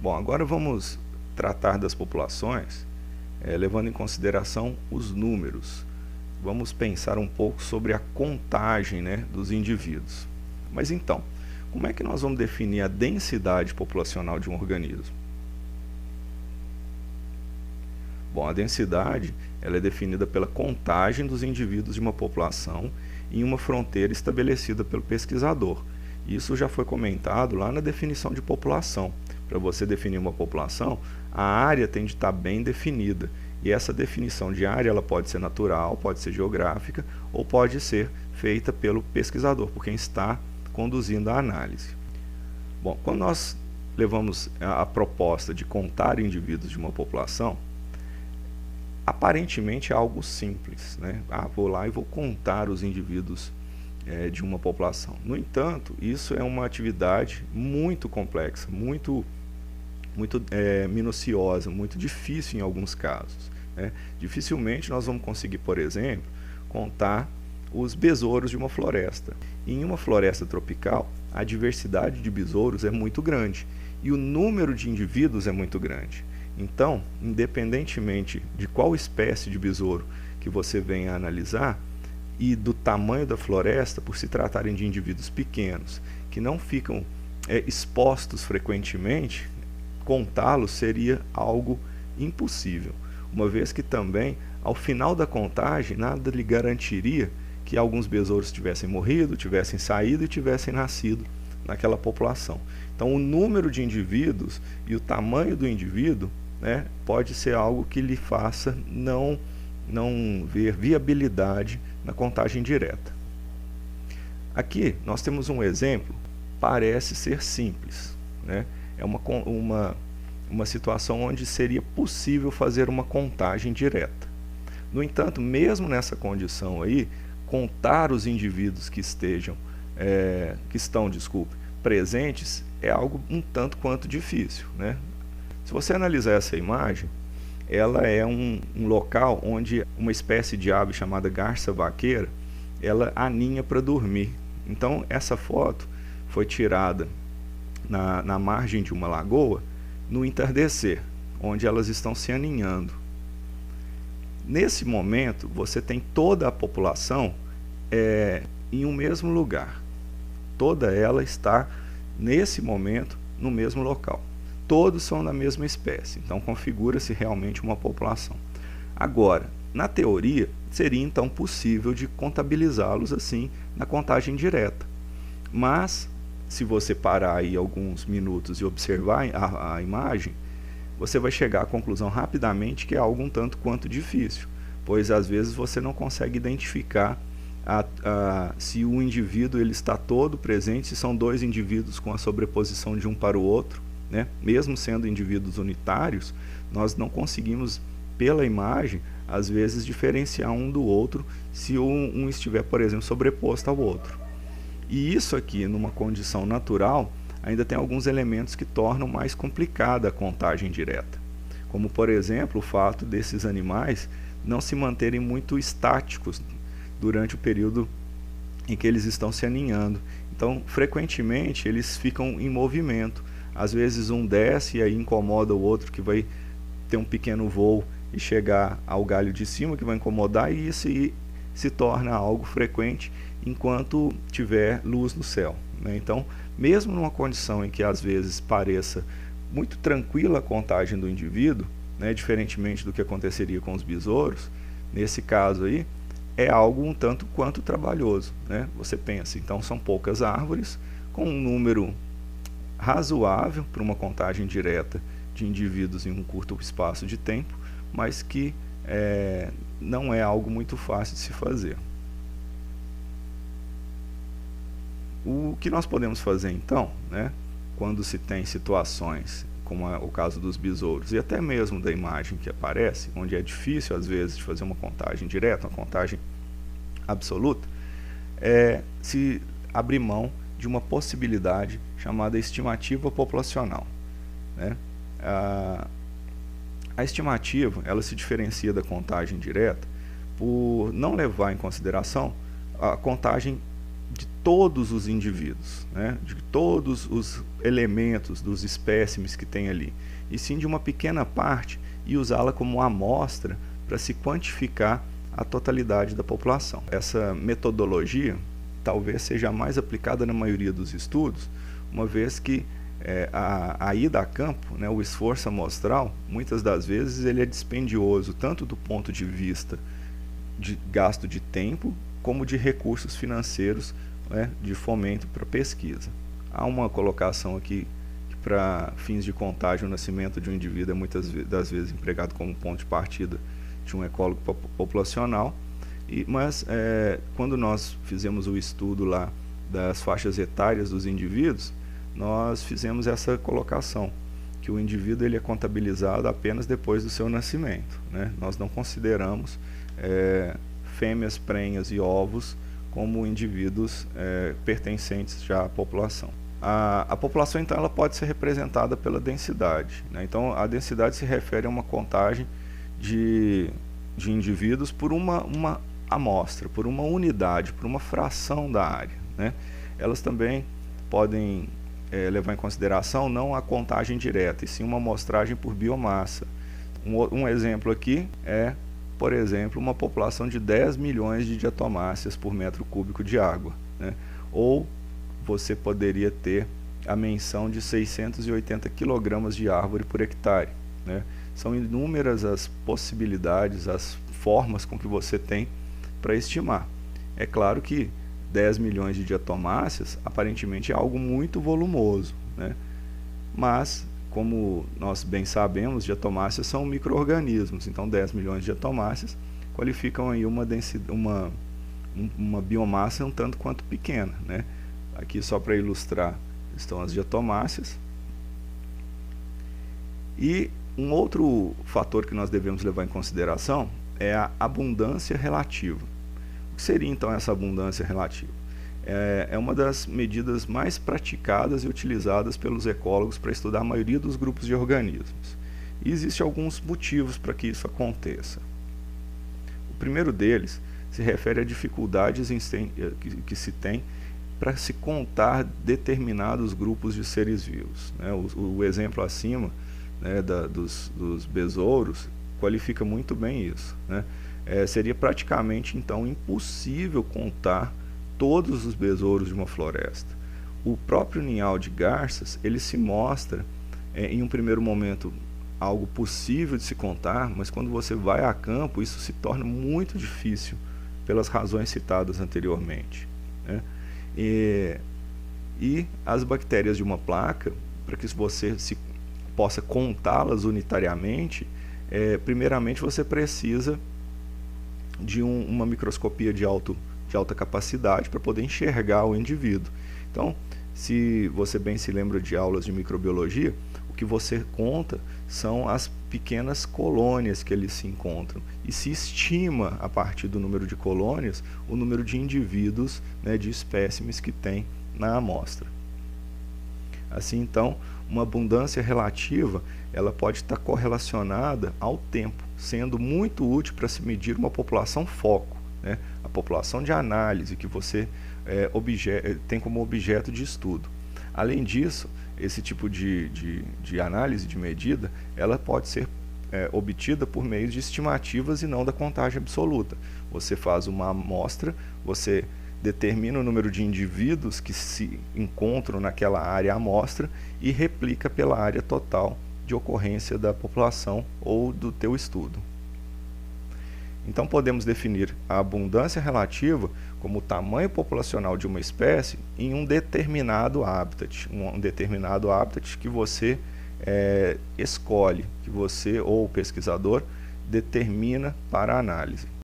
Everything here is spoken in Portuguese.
Bom, agora vamos tratar das populações, levando em consideração os números. Vamos pensar um pouco sobre a contagem, né, dos indivíduos. Mas então, como é que nós vamos definir a densidade populacional de um organismo? Bom, a densidade ela é definida pela contagem dos indivíduos de uma população em uma fronteira estabelecida pelo pesquisador. Isso já foi comentado lá na definição de população. Para você definir uma população, a área tem de estar bem definida. E essa definição de área ela pode ser natural, pode ser geográfica ou pode ser feita pelo pesquisador, por quem está conduzindo a análise. Bom, quando nós levamos a proposta de contar indivíduos de uma população, aparentemente é algo simples, né? Vou lá e vou contar os indivíduos de uma população. No entanto, isso é uma atividade muito complexa, muito minuciosa, muito difícil em alguns casos, né? Dificilmente nós vamos conseguir, por exemplo, contar os besouros de uma floresta. Em uma floresta tropical, a diversidade de besouros é muito grande e o número de indivíduos é muito grande. Então, independentemente de qual espécie de besouro que você venha a analisar e do tamanho da floresta, por se tratarem de indivíduos pequenos que não ficam expostos frequentemente, contá-los seria algo impossível, uma vez que também, ao final da contagem, nada lhe garantiria que alguns besouros tivessem morrido, tivessem saído e tivessem nascido naquela população. Então, o número de indivíduos e o tamanho do indivíduo, né, pode ser algo que lhe faça não ver viabilidade na contagem direta. Aqui nós temos um exemplo, parece ser simples, né? É uma situação onde seria possível fazer uma contagem direta. No entanto, mesmo nessa condição aí, contar os indivíduos que estão presentes é algo um tanto quanto difícil, né? Se você analisar essa imagem, ela é um local onde uma espécie de ave chamada garça vaqueira, ela aninha para dormir. Então essa foto foi tirada na margem de uma lagoa no entardecer, onde elas estão se aninhando. Nesse momento você tem toda a população em um mesmo lugar. Toda ela está nesse momento no mesmo local. Todos são da mesma espécie, então configura-se realmente uma população. Agora, na teoria, seria então possível de contabilizá-los assim na contagem direta. Mas, se você parar aí alguns minutos e observar a imagem, você vai chegar à conclusão rapidamente que é algo um tanto quanto difícil, pois às vezes você não consegue identificar se o indivíduo ele está todo presente, se são dois indivíduos com a sobreposição de um para o outro, né? Mesmo sendo indivíduos unitários, nós não conseguimos, pela imagem, às vezes diferenciar um do outro se um estiver, por exemplo, sobreposto ao outro. E isso aqui, numa condição natural, ainda tem alguns elementos que tornam mais complicada a contagem direta, como, por exemplo, o fato desses animais não se manterem muito estáticos durante o período em que eles estão se aninhando. Então, frequentemente, eles ficam em movimento. Às vezes um desce e aí incomoda o outro, que vai ter um pequeno voo e chegar ao galho de cima, que vai incomodar, e isso se torna algo frequente enquanto tiver luz no céu, né? Então, mesmo numa condição em que às vezes pareça muito tranquila a contagem do indivíduo, né, diferentemente do que aconteceria com os besouros, nesse caso aí, é algo um tanto quanto trabalhoso, né? Você pensa, então são poucas árvores, com um número razoável para uma contagem direta de indivíduos em um curto espaço de tempo, mas que não é algo muito fácil de se fazer. O que nós podemos fazer então, né, quando se tem situações como o caso dos besouros e até mesmo da imagem que aparece, onde é difícil às vezes de fazer uma contagem direta, uma contagem absoluta, se abrir mão de uma possibilidade chamada estimativa populacional, né? A estimativa ela se diferencia da contagem direta por não levar em consideração a contagem de todos os indivíduos, né, de todos os elementos dos espécimes que tem ali, e sim de uma pequena parte e usá-la como amostra para se quantificar a totalidade da população. Essa metodologia talvez seja mais aplicada na maioria dos estudos, uma vez que a ida a campo, né, o esforço amostral, muitas das vezes ele é dispendioso tanto do ponto de vista de gasto de tempo como de recursos financeiros, né, de fomento para pesquisa. Há uma colocação aqui que para fins de contagem o nascimento de um indivíduo é muitas das vezes empregado como ponto de partida de um ecólogo populacional, mas quando nós fizemos o estudo lá das faixas etárias dos indivíduos, nós fizemos essa colocação, que o indivíduo ele é contabilizado apenas depois do seu nascimento, né? Nós não consideramos fêmeas, prenhas e ovos como indivíduos pertencentes já à população. A população, então, ela pode ser representada pela densidade, né? Então, a densidade se refere a uma contagem de indivíduos por uma amostra, por uma unidade, por uma fração da área, né? Elas também podem levar em consideração não a contagem direta, e sim uma amostragem por biomassa. Um exemplo aqui é, por exemplo, uma população de 10 milhões de diatomáceas por metro cúbico de água, né? Ou você poderia ter a menção de 680 kg de árvore por hectare, né? São inúmeras as possibilidades, as formas com que você tem para estimar. É claro que 10 milhões de diatomáceas aparentemente é algo muito volumoso, né? Mas, como nós bem sabemos, diatomáceas são micro-organismos, então 10 milhões de diatomáceas qualificam aí uma biomassa um tanto quanto pequena, né? Aqui, só para ilustrar, estão as diatomáceas. E um outro fator que nós devemos levar em consideração é a abundância relativa. O que seria então essa abundância relativa? É uma das medidas mais praticadas e utilizadas pelos ecólogos para estudar a maioria dos grupos de organismos. E existem alguns motivos para que isso aconteça. O primeiro deles se refere a dificuldades que se tem para se contar determinados grupos de seres vivos, né? O exemplo acima, né, dos besouros qualifica muito bem isso, né? Seria praticamente então impossível contar todos os besouros de uma floresta. O próprio ninhal de garças ele se mostra em um primeiro momento algo possível de se contar, mas quando você vai a campo isso se torna muito difícil pelas razões citadas anteriormente, né? E as bactérias de uma placa, para que você possa contá-las unitariamente, primeiramente você precisa de uma microscopia de alta capacidade para poder enxergar o indivíduo. Então, se você bem se lembra de aulas de microbiologia, o que você conta são as pequenas colônias que eles se encontram, e se estima, a partir do número de colônias, o número de indivíduos, né, de espécimes que tem na amostra. Assim, então, uma abundância relativa ela pode estar correlacionada ao tempo, sendo muito útil para se medir uma população foco, né? A população de análise que você tem como objeto de estudo. Além disso, esse tipo de análise, de medida, ela pode ser obtida por meio de estimativas e não da contagem absoluta. Você faz uma amostra, você determina o número de indivíduos que se encontram naquela área amostra e replica pela área total de ocorrência da população ou do teu estudo. Então podemos definir a abundância relativa como o tamanho populacional de uma espécie em um determinado habitat, que você escolhe, que você ou o pesquisador determina para a análise.